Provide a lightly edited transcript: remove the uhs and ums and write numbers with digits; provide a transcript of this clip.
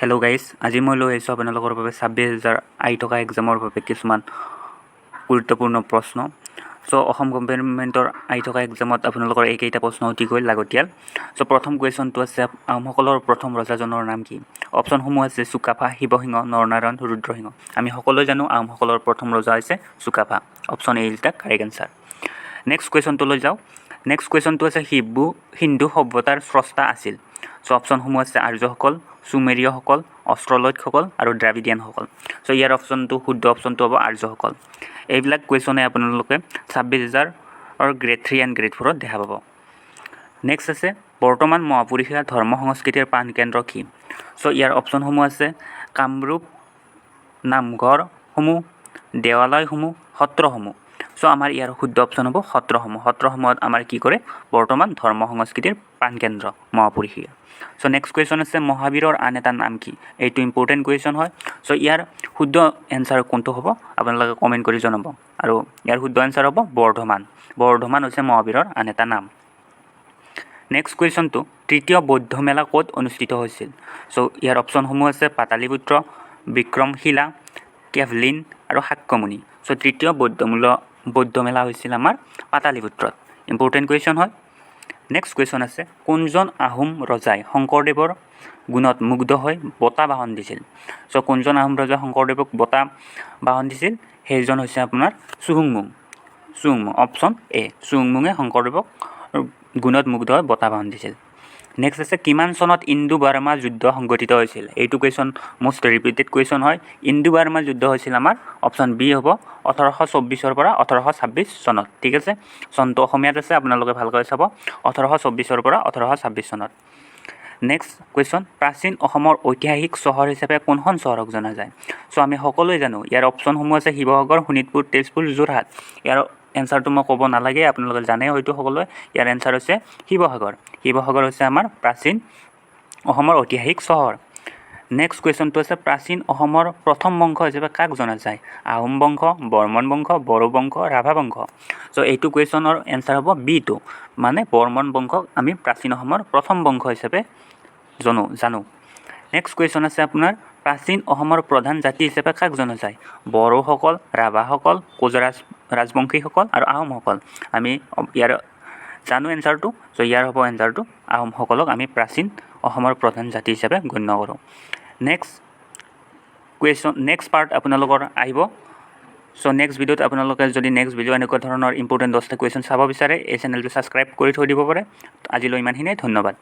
Hello' guys, আজি মই লৈ আহিছোঁ আপোনালোকৰ বাবে 26,000 আহি থকা এক্সামৰ বাবে কিছুমান গুৰুত্বপূৰ্ণ প্ৰশ্ন। অসম গভৰ্ণমেণ্টৰ আহি থকা এক্সামত আপোনালোকৰ এইকেইটা প্ৰশ্ন অতিকৈ লাগতিয়াল। প্ৰথম কুৱেশ্যনটো আছে, আহোমসকলৰ প্ৰথম ৰজাজনৰ নাম কি? অপশ্যনসমূহ আছে চুকাফা, শিৱসিংহ, নৰনাৰায়ণ, ৰুদ্ৰসিংহ। আমি সকলোৱে জানো আহোমসকলৰ প্ৰথম ৰজা হৈছে Sukaphaa. Option A is the correct answer. Next কুৱেশ্যনটো লৈ যাওঁ। নেক্সট কুৱেশ্যনটো আছে হিন্দু সভ্যতাৰ স্ৰষ্টা আছিল। অপশ্যনসমূহ আছে আৰ্যসকল, চুমেৰীয়সকল, অষ্ট্ৰলয়দসকল আৰু দ্ৰাবিডিয়ানসকল। ইয়াৰ অপশ্যনটো শুদ্ধ অপশ্যনটো হ'ব আৰ্যসকল। এইবিলাক কুৱেশ্যনে আপোনালোকে 26,000 গ্ৰেড 3 এণ্ড গ্ৰেড 4ত দেখা পাব। নেক্সট আছে বৰ্তমান মহাপুৰুষীয়া ধৰ্ম সংস্কৃতিৰ প্ৰাণকেন্দ্ৰ কি? ইয়াৰ অপশ্যনসমূহ আছে কামৰূপ, নামঘৰসমূহ, দেৱালয়সমূহ, সত্ৰসমূহ। আমাৰ ইয়াৰ শুদ্ধ অপশ্যন হ'ব সত্ৰসমূহ। সত্ৰসমূহত আমাৰ কি কৰে? বৰ্তমান ধৰ্ম সংস্কৃতিৰ প্ৰাণকেন্দ্ৰ মহাপুৰুষীয়া। নেক্সট কুৱেশ্যন আছে মহাবীৰৰ আন এটা নাম কি? এইটো ইম্পৰ্টেণ্ট কুৱেশ্যন হয়। ইয়াৰ শুদ্ধ এনচাৰ কোনটো হ'ব আপোনালোকে কমেণ্ট কৰি জনাব। আৰু ইয়াৰ শুদ্ধ এনচাৰ হ'ব বৰ্ধমান। বৰ্ধমান হৈছে মহাবীৰৰ আন এটা নাম। নেক্সট কুৱেশ্যনটো তৃতীয় বৌদ্ধ মেলা ক'ত অনুষ্ঠিত হৈছিল? ইয়াৰ অপশ্যনসমূহ আছে পাটালিপুত্ৰ, বিক্ৰমশিলা, কেভলিন আৰু শাক্যমুনি। তৃতীয় বৌদ্ধ মেলা হৈছিল আমাৰ পাটালিপুত্ৰত। ইম্পৰ্টেণ্ট কুৱেশ্যন হয়। নেক্সট কুৱেশ্যন আছে কোনজন আহোম ৰজাই শংকৰদেৱৰ গুণত মুগ্ধ হৈ বঁটা বাহন দিছিল? কোনজন আহোম ৰজাই শংকৰদেৱক বঁটা বাহন দিছিল? সেইজন হৈছে আপোনাৰ চুহুংমুং। অপশ্যন এ, চুহুংমুঙে শংকৰদেৱক গুণত মুগ্ধ হৈ বঁটা বাহন দিছিল। নেক্সট আছে কিমান চনত ইণ্ডো বাৰ্মা যুদ্ধ সংঘটিত হৈছিল? এইটো কুৱেশ্যন মষ্ট ৰিপিটেড কুৱেশ্যন হয়। ইণ্ডো বাৰ্মা যুদ্ধ হৈছিল আমাৰ অপশ্যন বি হ'ব 1824 পৰা 1826 চনত। ঠিক আছে, চনটো অসমীয়াত আছে, আপোনালোকে ভালকৈ চাব। 1824 পৰা 1826 চনত। নেক্সট কুৱেশ্যন প্ৰাচীন অসমৰ ঐতিহাসিক চহৰ হিচাপে কোনখন চহৰক জনা যায়? আমি সকলোৱে জানো ইয়াৰ অপশ্যনসমূহ আছে শিৱসাগৰ, শোণিতপুৰ, তেজপুৰ, যোৰহাট। ইয়াৰ এনচাৰটো মই ক'ব নালাগে, আপোনালোকে জানে হয়তো সকলোৱে। ইয়াৰ এনচাৰ হৈছে শিৱসাগৰ। শিৱসাগৰ হৈছে আমাৰ প্ৰাচীন অসমৰ ঐতিহাসিক চহৰ। নেক্সট কুৱেশ্যনটো আছে প্ৰাচীন অসমৰ প্ৰথম বংশ হিচাপে কাক জনা যায়? আহোম বংশ, বৰ্মন বংশ, বড়ো বংশ, ৰাভা বংশ। এইটো কুৱেশ্যনৰ এনচাৰ হ'ব বিটো, মানে বৰ্মন বংশক আমি প্ৰাচীন অসমৰ প্ৰথম বংশ হিচাপে জানো। নেক্সট কুৱেশ্যন আছে আপোনাৰ প্ৰাচীন অসমৰ প্ৰধান জাতি হিচাপে কাক জনা যায়? বড়োসকল, ৰাভাসকল, কোচ ৰাজবংশীসকল আৰু আহোমসকল। আমি ইয়াৰ জানো এনচাৰটো। ইয়াৰ হ'ব এনচাৰটো আহোমসকলক আমি প্ৰাচীন অসমৰ প্ৰধান জাতি হিচাপে গণ্য কৰোঁ। নেক্সট কুৱেশ্যন, নেক্সট পাৰ্ট আপোনালোকৰ আহিব। নেক্সট ভিডিঅ'ত আপোনালোকে যদি নেক্সট ভিডিঅ' এনেকুৱা ধৰণৰ ইম্পৰ্টেণ্ট 10টা কুৱেশ্যন চাব বিচাৰে, এই চেনেলটো ছাবস্ক্ৰাইব কৰি থৈ দিব পাৰে। আজিলৈ ইমানখিনিয়ে, ধন্যবাদ।